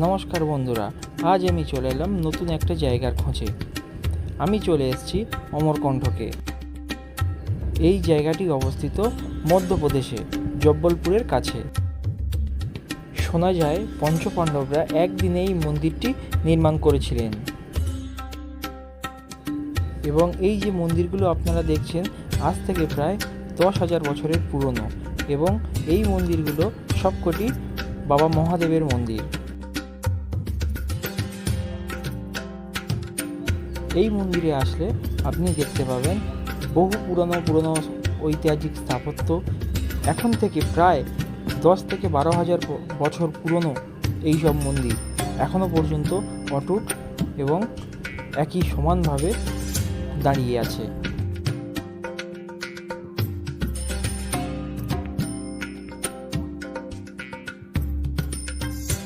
নমস্কার বন্ধুরা, আজ আমি চলে এলাম নতুন একটা জায়গার খোঁজে। আমি চলে এসেছি অমরকণ্টকে। এই জায়গাটি অবস্থিত মধ্যপ্রদেশে, জব্বলপুরের কাছে। শোনা যায় পঞ্চপাণ্ডবরা একদিনে এই মন্দিরটি নির্মাণ করেছিলেন। এবং এই যে মন্দিরগুলো আপনারা দেখছেন আজ থেকে প্রায় 10,000 বছরের পুরনো, এবং এই মন্দিরগুলো সবকটি বাবা মহাদেবের মন্দির। এই মন্দিরে আসলে আপনি দেখতে পাবেন বহু পুরনো ঐতিহাসিক স্থাপত্য। এখন থেকে প্রায় 10 থেকে 12,000 বছর পুরনো এই সব মন্দির এখনও পর্যন্ত অটুট এবং একই সমানভাবে দাঁড়িয়ে আছে।